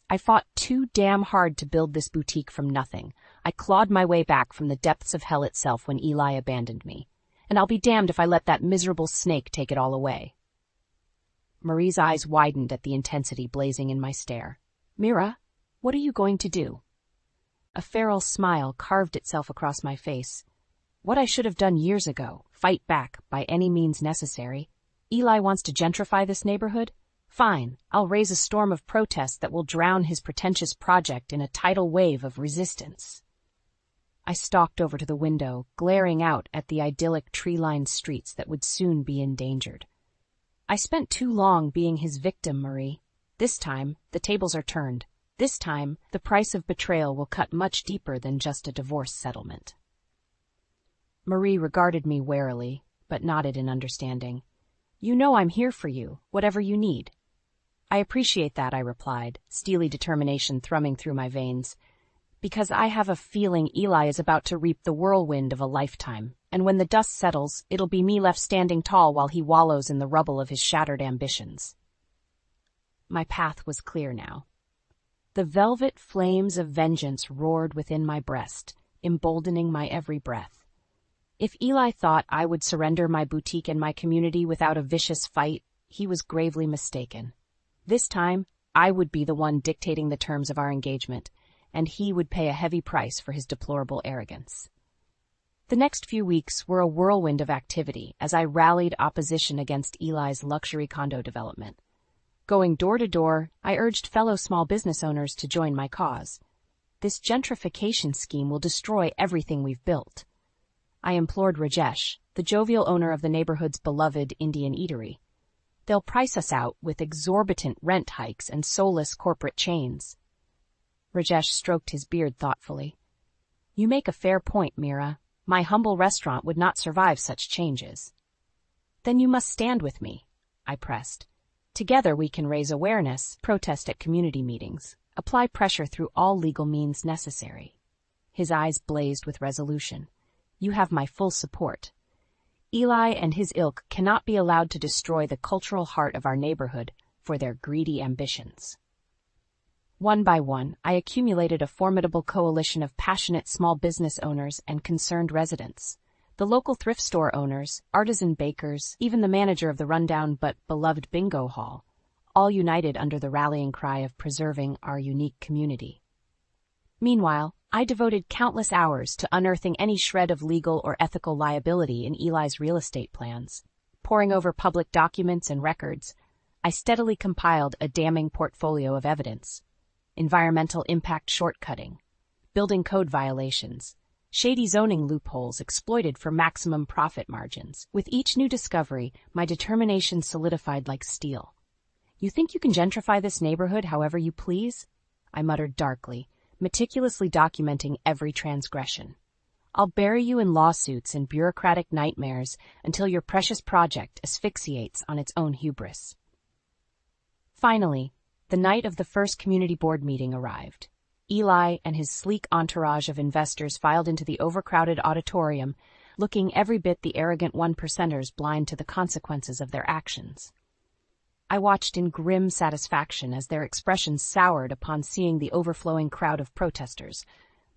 "I fought too damn hard to build this boutique from nothing. I clawed my way back from the depths of hell itself when Eli abandoned me. And I'll be damned if I let that miserable snake take it all away." Marie's eyes widened at the intensity blazing in my stare. "Mira, what are you going to do?" A feral smile carved itself across my face. What I should have done years ago, fight back by any means necessary. Eli wants to gentrify this neighborhood? Fine, I'll raise a storm of protest that will drown his pretentious project in a tidal wave of resistance. I stalked over to the window, glaring out at the idyllic tree-lined streets that would soon be endangered. "I spent too long being his victim, Marie. This time, the tables are turned. This time, the price of betrayal will cut much deeper than just a divorce settlement." Marie regarded me warily, but nodded in understanding. "You know I'm here for you, whatever you need." "I appreciate that," I replied, steely determination thrumming through my veins. "Because I have a feeling Eli is about to reap the whirlwind of a lifetime, and when the dust settles, it'll be me left standing tall while he wallows in the rubble of his shattered ambitions." My path was clear now. The velvet flames of vengeance roared within my breast, emboldening my every breath. If Eli thought I would surrender my boutique and my community without a vicious fight, he was gravely mistaken. This time, I would be the one dictating the terms of our engagement, and he would pay a heavy price for his deplorable arrogance. The next few weeks were a whirlwind of activity as I rallied opposition against Eli's luxury condo development. Going door to door, I urged fellow small business owners to join my cause. This gentrification scheme will destroy everything we've built. I implored Rajesh, the jovial owner of the neighborhood's beloved Indian eatery. They'll price us out with exorbitant rent hikes and soulless corporate chains. Rajesh stroked his beard thoughtfully. "You make a fair point, Mira. My humble restaurant would not survive such changes." "Then you must stand with me," I pressed. "Together we can raise awareness, protest at community meetings, apply pressure through all legal means necessary." His eyes blazed with resolution. "You have my full support. Eli and his ilk cannot be allowed to destroy the cultural heart of our neighborhood for their greedy ambitions. One by one, I accumulated a formidable coalition of passionate small business owners and concerned residents. The local thrift store owners, artisan bakers, even the manager of the rundown but beloved bingo hall, all united under the rallying cry of preserving our unique community. Meanwhile, I devoted countless hours to unearthing any shred of legal or ethical liability in Eli's real estate plans. Poring over public documents and records, I steadily compiled a damning portfolio of evidence. Environmental impact shortcutting, building code violations, shady zoning loopholes exploited for maximum profit margins. With each new discovery, my determination solidified like steel. "You think you can gentrify this neighborhood however you please?" I muttered darkly, meticulously documenting every transgression. "I'll bury you in lawsuits and bureaucratic nightmares until your precious project asphyxiates on its own hubris." Finally, the night of the first community board meeting arrived. Eli and his sleek entourage of investors filed into the overcrowded auditorium, looking every bit the arrogant one-percenters blind to the consequences of their actions. I watched in grim satisfaction as their expressions soured upon seeing the overflowing crowd of protesters,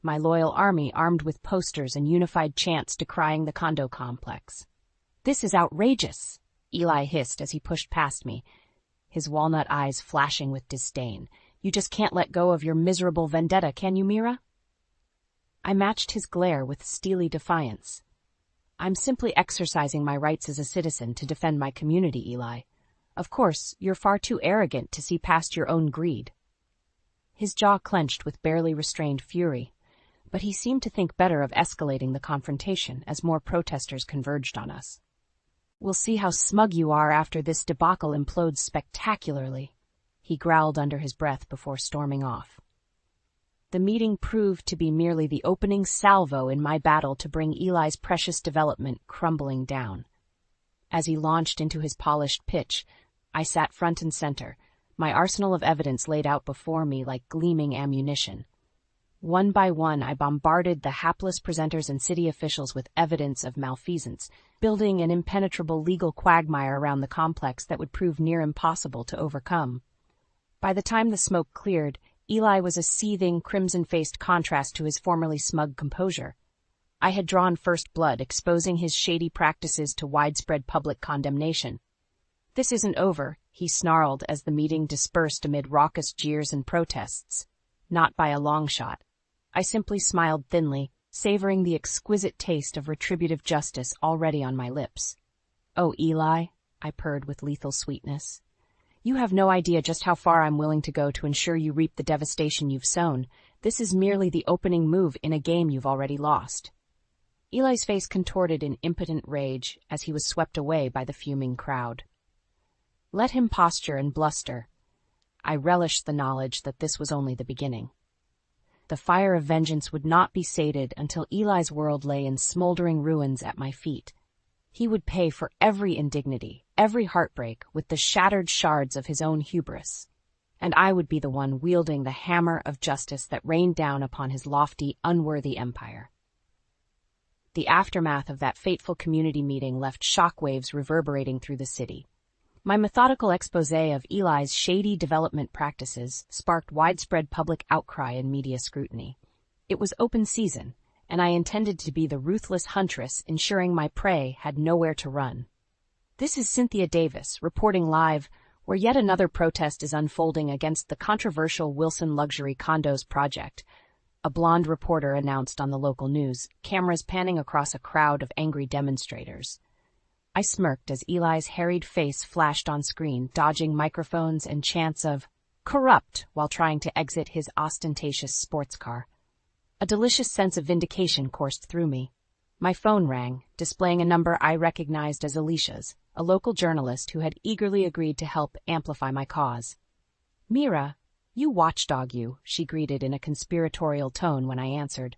my loyal army armed with posters and unified chants decrying the condo complex. "This is outrageous," Eli hissed as he pushed past me, his walnut eyes flashing with disdain. "You just can't let go of your miserable vendetta, can you, Mira?" I matched his glare with steely defiance. "I'm simply exercising my rights as a citizen to defend my community, Eli. Of course, you're far too arrogant to see past your own greed." His jaw clenched with barely restrained fury, but he seemed to think better of escalating the confrontation as more protesters converged on us. "We'll see how smug you are after this debacle implodes spectacularly," he growled under his breath before storming off. The meeting proved to be merely the opening salvo in my battle to bring Eli's precious development crumbling down. As he launched into his polished pitch, I sat front and center, my arsenal of evidence laid out before me like gleaming ammunition. One by one, I bombarded the hapless presenters and city officials with evidence of malfeasance, building an impenetrable legal quagmire around the complex that would prove near impossible to overcome. By the time the smoke cleared, Eli was a seething, crimson-faced contrast to his formerly smug composure. I had drawn first blood, exposing his shady practices to widespread public condemnation. "This isn't over," he snarled as the meeting dispersed amid raucous jeers and protests. "Not by a long shot." I simply smiled thinly, savoring the exquisite taste of retributive justice already on my lips. "Oh, Eli," I purred with lethal sweetness. "You have no idea just how far I'm willing to go to ensure you reap the devastation you've sown. This is merely the opening move in a game you've already lost." Eli's face contorted in impotent rage as he was swept away by the fuming crowd. Let him posture and bluster. I relished the knowledge that this was only the beginning. The fire of vengeance would not be sated until Eli's world lay in smoldering ruins at my feet. He would pay for every indignity, every heartbreak with the shattered shards of his own hubris. And I would be the one wielding the hammer of justice that rained down upon his lofty, unworthy empire. The aftermath of that fateful community meeting left shockwaves reverberating through the city. My methodical exposé of Eli's shady development practices sparked widespread public outcry and media scrutiny. It was open season, and I intended to be the ruthless huntress ensuring my prey had nowhere to run. This is Cynthia Davis, reporting live, where yet another protest is unfolding against the controversial Wilson Luxury Condos project, a blonde reporter announced on the local news, cameras panning across a crowd of angry demonstrators. I smirked as Eli's harried face flashed on screen, dodging microphones and chants of "corrupt" while trying to exit his ostentatious sports car. A delicious sense of vindication coursed through me. My phone rang, displaying a number I recognized as Alicia's, a local journalist who had eagerly agreed to help amplify my cause. "Mira, you watchdog you," she greeted in a conspiratorial tone when I answered.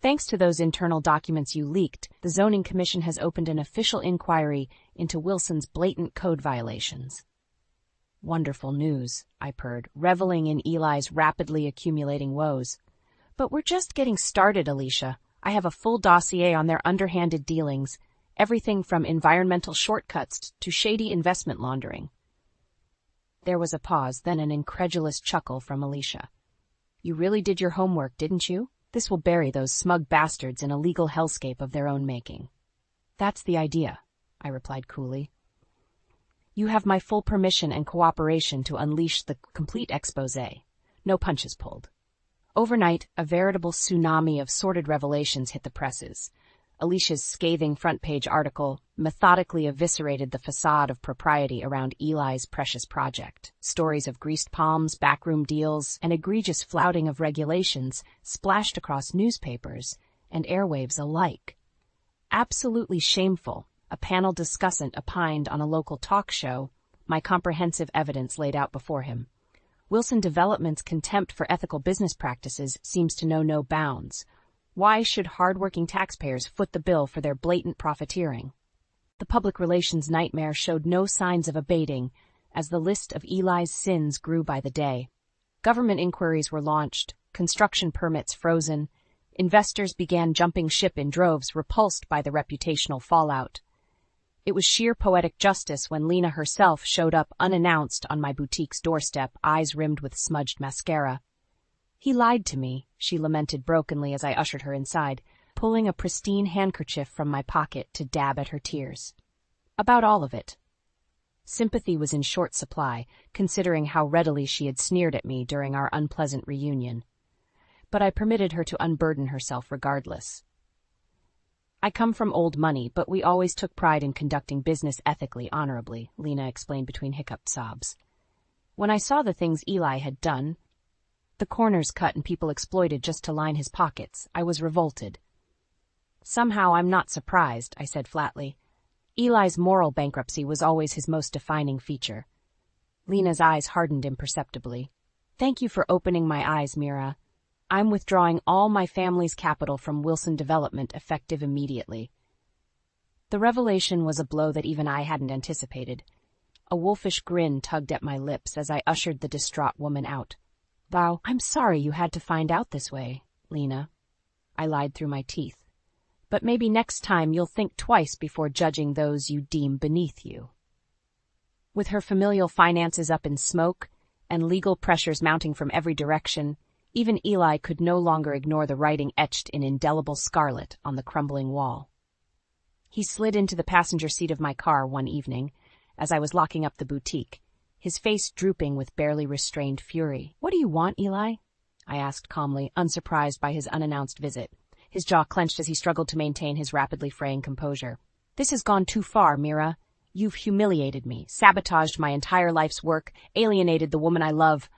"Thanks to those internal documents you leaked, the Zoning Commission has opened an official inquiry into Wilson's blatant code violations." "Wonderful news," I purred, reveling in Eli's rapidly accumulating woes. "But we're just getting started, Alicia. I have a full dossier on their underhanded dealings, Everything from environmental shortcuts to shady investment laundering. There was a pause, then an incredulous chuckle from Alicia. You really did your homework, didn't you? This will bury those smug bastards in a legal hellscape of their own making. That's the idea, I replied coolly. You have my full permission and cooperation to unleash the complete exposé. No punches pulled. Overnight, a veritable tsunami of sordid revelations hit the presses. Alicia's scathing front-page article methodically eviscerated the facade of propriety around Eli's precious project. Stories of greased palms, backroom deals, and egregious flouting of regulations splashed across newspapers and airwaves alike. Absolutely shameful, a panel discussant opined on a local talk show, my comprehensive evidence laid out before him. Wilson Development's contempt for ethical business practices seems to know no bounds. Why should hard-working taxpayers foot the bill for their blatant profiteering? The public relations nightmare showed no signs of abating as the list of Eli's sins grew by the day. Government inquiries were launched, construction permits frozen, investors began jumping ship in droves, repulsed by the reputational fallout. It was sheer poetic justice when Lena herself showed up unannounced on my boutique's doorstep, eyes rimmed with smudged mascara. He lied to me, she lamented brokenly as I ushered her inside, pulling a pristine handkerchief from my pocket to dab at her tears. About all of it. Sympathy was in short supply, considering how readily she had sneered at me during our unpleasant reunion. But I permitted her to unburden herself regardless. I come from old money, but we always took pride in conducting business ethically, honorably, Lena explained between hiccuped sobs. When I saw the things Eli had done, the corners cut and people exploited just to line his pockets, I was revolted. Somehow I'm not surprised, I said flatly. Eli's moral bankruptcy was always his most defining feature. Lena's eyes hardened imperceptibly. Thank you for opening my eyes, Mira. I'm withdrawing all my family's capital from Wilson Development effective immediately. The revelation was a blow that even I hadn't anticipated. A wolfish grin tugged at my lips as I ushered the distraught woman out. Wow, I'm sorry you had to find out this way, Lena. I lied through my teeth. But maybe next time you'll think twice before judging those you deem beneath you. With her familial finances up in smoke and legal pressures mounting from every direction, even Eli could no longer ignore the writing etched in indelible scarlet on the crumbling wall. He slid into the passenger seat of my car one evening, as I was locking up the boutique, his face drooping with barely restrained fury. What do you want, Eli? I asked calmly, unsurprised by his unannounced visit. His jaw clenched as he struggled to maintain his rapidly fraying composure. This has gone too far, Mira. You've humiliated me, sabotaged my entire life's work, alienated the woman I love,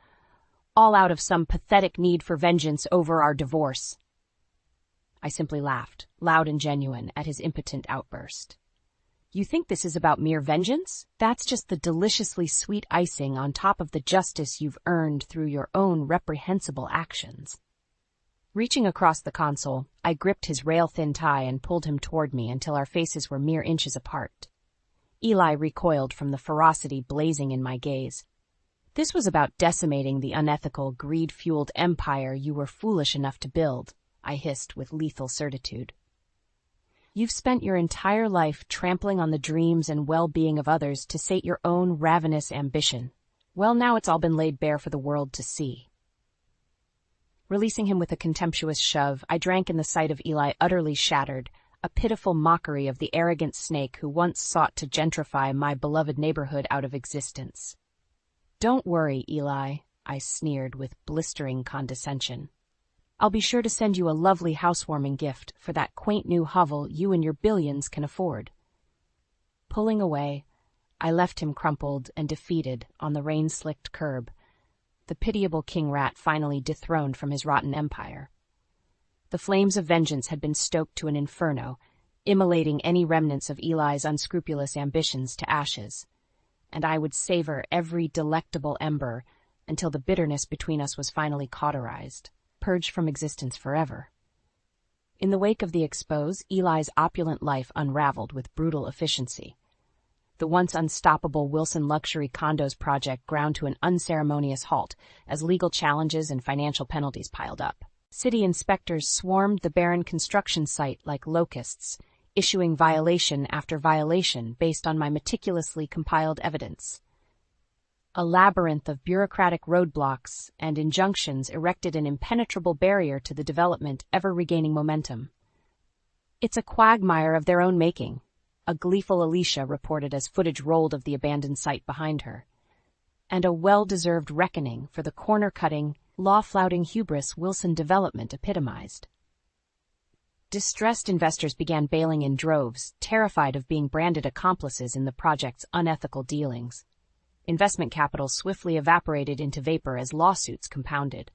all out of some pathetic need for vengeance over our divorce. I simply laughed, loud and genuine, at his impotent outburst. You think this is about mere vengeance? That's just the deliciously sweet icing on top of the justice you've earned through your own reprehensible actions. Reaching across the console, I gripped his rail-thin tie and pulled him toward me until our faces were mere inches apart. Eli recoiled from the ferocity blazing in my gaze. This was about decimating the unethical, greed-fueled empire you were foolish enough to build, I hissed with lethal certitude. You've spent your entire life trampling on the dreams and well-being of others to sate your own ravenous ambition. Well, now it's all been laid bare for the world to see. Releasing him with a contemptuous shove, I drank in the sight of Eli utterly shattered, a pitiful mockery of the arrogant snake who once sought to gentrify my beloved neighborhood out of existence. Don't worry, Eli, I sneered with blistering condescension. I'll be sure to send you a lovely housewarming gift for that quaint new hovel you and your billions can afford. Pulling away, I left him crumpled and defeated on the rain-slicked curb, the pitiable king rat finally dethroned from his rotten empire. The flames of vengeance had been stoked to an inferno, immolating any remnants of Eli's unscrupulous ambitions to ashes, and I would savor every delectable ember until the bitterness between us was finally cauterized, purged from existence forever. In the wake of the expose, Eli's opulent life unraveled with brutal efficiency. The once unstoppable Wilson Luxury Condos project ground to an unceremonious halt as legal challenges and financial penalties piled up. City inspectors swarmed the barren construction site like locusts, issuing violation after violation based on my meticulously compiled evidence. A labyrinth of bureaucratic roadblocks and injunctions erected an impenetrable barrier to the development ever regaining momentum. "It's a quagmire of their own making," a gleeful Alicia reported as footage rolled of the abandoned site behind her. "And a well-deserved reckoning for the corner-cutting, law-flouting hubris Wilson development epitomized." Distressed investors began bailing in droves, terrified of being branded accomplices in the project's unethical dealings. Investment capital swiftly evaporated into vapor as lawsuits compounded.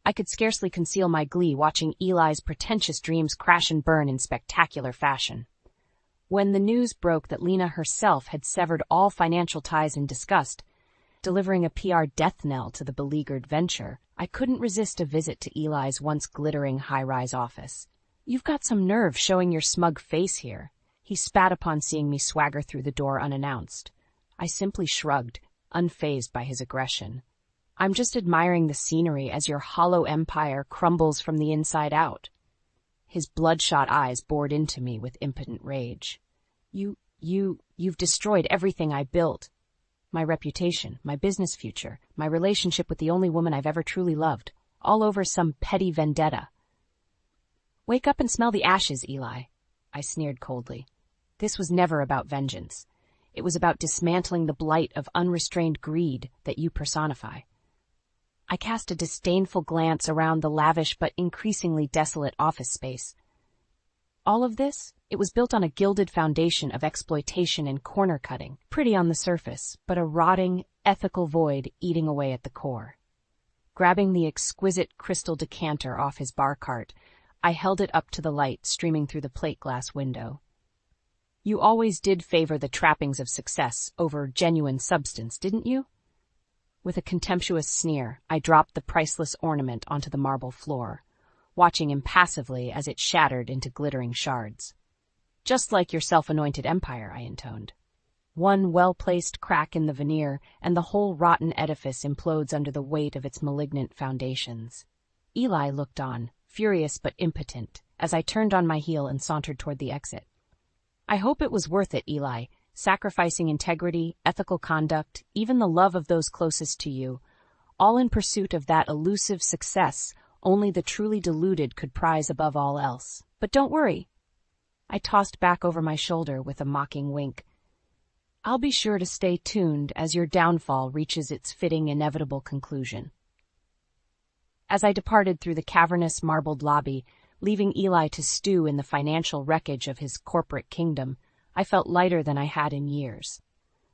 I could scarcely conceal my glee watching Eli's pretentious dreams crash and burn in spectacular fashion. When the news broke that Lena herself had severed all financial ties in disgust, delivering a PR death knell to the beleaguered venture, I couldn't resist a visit to Eli's once glittering high-rise office. "You've got some nerve showing your smug face here," he spat upon seeing me swagger through the door unannounced. I simply shrugged, unfazed by his aggression. "I'm just admiring the scenery as your hollow empire crumbles from the inside out." His bloodshot eyes bored into me with impotent rage. You've destroyed everything I built. My reputation, my business future, my relationship with the only woman I've ever truly loved, all over some petty vendetta." "Wake up and smell the ashes, Eli," I sneered coldly. "This was never about vengeance. It was about dismantling the blight of unrestrained greed that you personify." I cast a disdainful glance around the lavish but increasingly desolate office space. All of this, it was built on a gilded foundation of exploitation and corner-cutting, pretty on the surface, but a rotting, ethical void eating away at the core. Grabbing the exquisite crystal decanter off his bar cart, I held it up to the light streaming through the plate glass window. "You always did favor the trappings of success over genuine substance, didn't you?" With a contemptuous sneer, I dropped the priceless ornament onto the marble floor, watching impassively as it shattered into glittering shards. "Just like your self-anointed empire," I intoned. "One well-placed crack in the veneer, and the whole rotten edifice implodes under the weight of its malignant foundations." Eli looked on, furious but impotent, as I turned on my heel and sauntered toward the exit. "I hope it was worth it, Eli, sacrificing integrity, ethical conduct, even the love of those closest to you, all in pursuit of that elusive success only the truly deluded could prize above all else. But don't worry." I tossed back over my shoulder with a mocking wink. "I'll be sure to stay tuned as your downfall reaches its fitting, inevitable conclusion." As I departed through the cavernous marbled lobby, leaving Eli to stew in the financial wreckage of his corporate kingdom, I felt lighter than I had in years.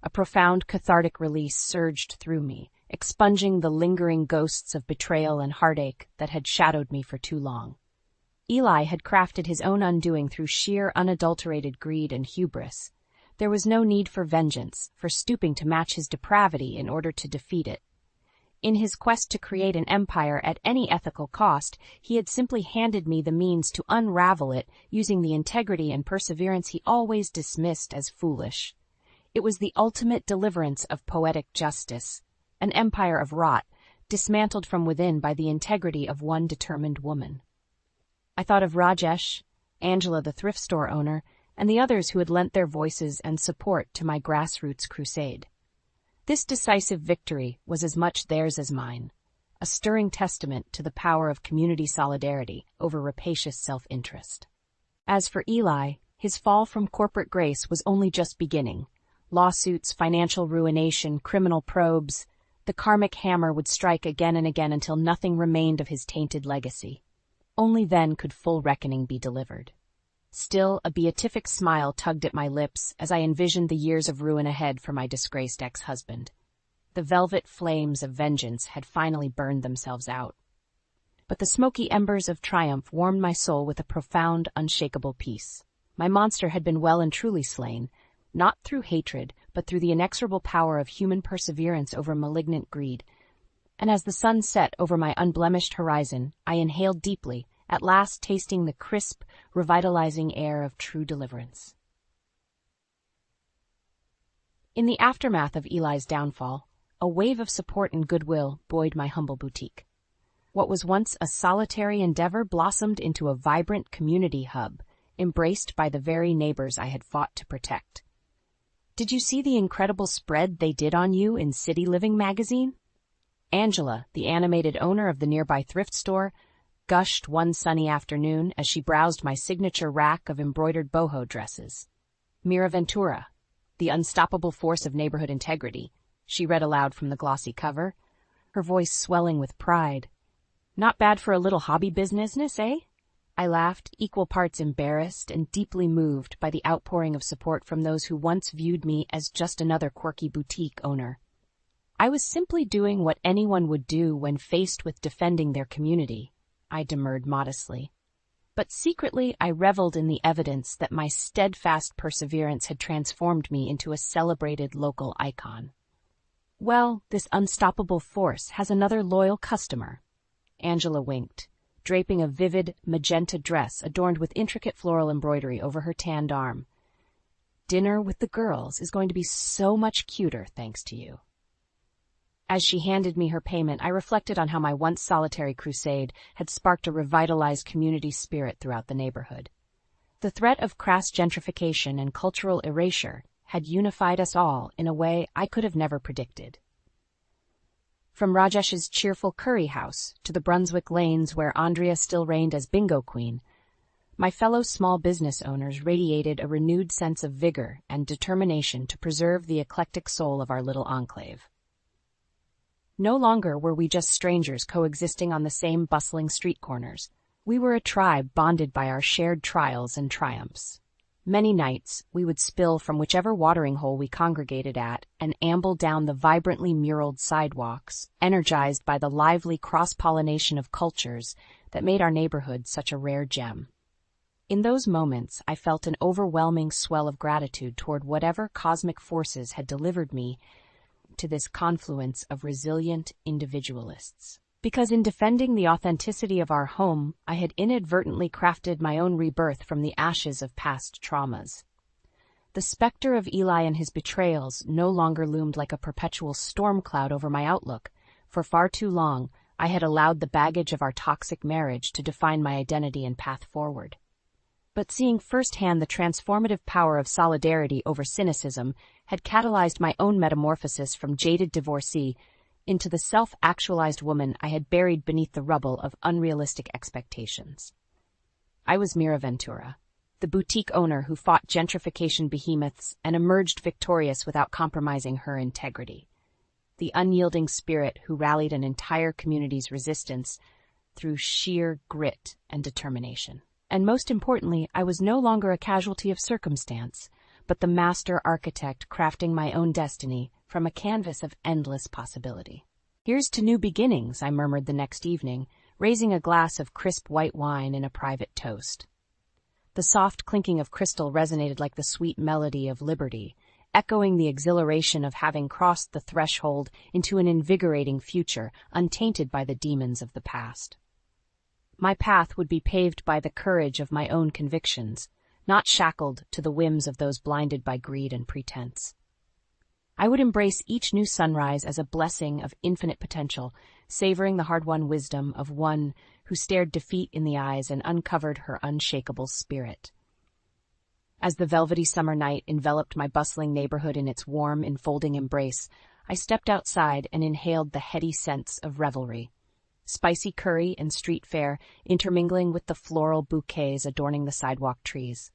A profound cathartic release surged through me, expunging the lingering ghosts of betrayal and heartache that had shadowed me for too long. Eli had crafted his own undoing through sheer unadulterated greed and hubris. There was no need for vengeance, for stooping to match his depravity in order to defeat it. In his quest to create an empire at any ethical cost, he had simply handed me the means to unravel it using the integrity and perseverance he always dismissed as foolish. It was the ultimate deliverance of poetic justice, an empire of rot, dismantled from within by the integrity of one determined woman. I thought of Rajesh, Angela the thrift store owner, and the others who had lent their voices and support to my grassroots crusade. This decisive victory was as much theirs as mine, a stirring testament to the power of community solidarity over rapacious self-interest. As for Eli, his fall from corporate grace was only just beginning. Lawsuits, financial ruination, criminal probes, the karmic hammer would strike again and again until nothing remained of his tainted legacy. Only then could full reckoning be delivered. Still, a beatific smile tugged at my lips as I envisioned the years of ruin ahead for my disgraced ex-husband. The velvet flames of vengeance had finally burned themselves out. But the smoky embers of triumph warmed my soul with a profound, unshakable peace. My monster had been well and truly slain, not through hatred, but through the inexorable power of human perseverance over malignant greed. And as the sun set over my unblemished horizon, I inhaled deeply, at last tasting the crisp, revitalizing air of true deliverance. In the aftermath of Eli's downfall, a wave of support and goodwill buoyed my humble boutique. What was once a solitary endeavor blossomed into a vibrant community hub, embraced by the very neighbors I had fought to protect. "Did you see the incredible spread they did on you in City Living magazine?" Angela, the animated owner of the nearby thrift store, gushed one sunny afternoon as she browsed my signature rack of embroidered boho dresses. "Mira Ventura, the unstoppable force of neighborhood integrity," she read aloud from the glossy cover, her voice swelling with pride. "Not bad for a little hobby business, eh?" I laughed, equal parts embarrassed and deeply moved by the outpouring of support from those who once viewed me as just another quirky boutique owner. I was simply doing what anyone would do when faced with defending their community, I demurred modestly. But secretly I reveled in the evidence that my steadfast perseverance had transformed me into a celebrated local icon. "Well, this unstoppable force has another loyal customer." Angela winked, draping a vivid magenta dress adorned with intricate floral embroidery over her tanned arm. "Dinner with the girls is going to be so much cuter thanks to you." As she handed me her payment, I reflected on how my once solitary crusade had sparked a revitalized community spirit throughout the neighborhood. The threat of crass gentrification and cultural erasure had unified us all in a way I could have never predicted. From Rajesh's cheerful curry house to the Brunswick lanes where Andrea still reigned as bingo queen, my fellow small business owners radiated a renewed sense of vigor and determination to preserve the eclectic soul of our little enclave. No longer were we just strangers coexisting on the same bustling street corners. We were a tribe bonded by our shared trials and triumphs. Many nights, we would spill from whichever watering hole we congregated at and amble down the vibrantly muraled sidewalks, energized by the lively cross-pollination of cultures that made our neighborhood such a rare gem. In those moments, I felt an overwhelming swell of gratitude toward whatever cosmic forces had delivered me to this confluence of resilient individualists. Because in defending the authenticity of our home, I had inadvertently crafted my own rebirth from the ashes of past traumas. The specter of Eli and his betrayals no longer loomed like a perpetual storm cloud over my outlook. For far too long, I had allowed the baggage of our toxic marriage to define my identity and path forward. But seeing firsthand the transformative power of solidarity over cynicism had catalyzed my own metamorphosis from jaded divorcee into the self-actualized woman I had buried beneath the rubble of unrealistic expectations. I was Mira Ventura, the boutique owner who fought gentrification behemoths and emerged victorious without compromising her integrity. The unyielding spirit who rallied an entire community's resistance through sheer grit and determination. And most importantly, I was no longer a casualty of circumstance, but the master architect crafting my own destiny from a canvas of endless possibility. "Here's to new beginnings," I murmured the next evening, raising a glass of crisp white wine in a private toast. The soft clinking of crystal resonated like the sweet melody of liberty, echoing the exhilaration of having crossed the threshold into an invigorating future untainted by the demons of the past. My path would be paved by the courage of my own convictions, not shackled to the whims of those blinded by greed and pretense. I would embrace each new sunrise as a blessing of infinite potential, savoring the hard-won wisdom of one who stared defeat in the eyes and uncovered her unshakable spirit. As the velvety summer night enveloped my bustling neighborhood in its warm, enfolding embrace, I stepped outside and inhaled the heady scents of revelry. Spicy curry and street fare intermingling with the floral bouquets adorning the sidewalk trees.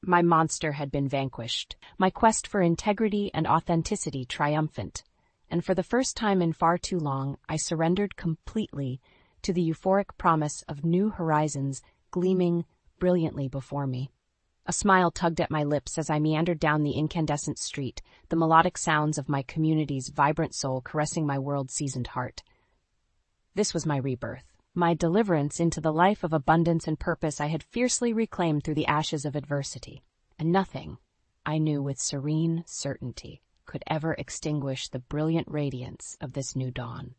My monster had been vanquished, my quest for integrity and authenticity triumphant, and for the first time in far too long, I surrendered completely to the euphoric promise of new horizons gleaming brilliantly before me. A smile tugged at my lips as I meandered down the incandescent street, the melodic sounds of my community's vibrant soul caressing my world-seasoned heart. This was my rebirth, my deliverance into the life of abundance and purpose I had fiercely reclaimed through the ashes of adversity. And nothing, I knew with serene certainty, could ever extinguish the brilliant radiance of this new dawn.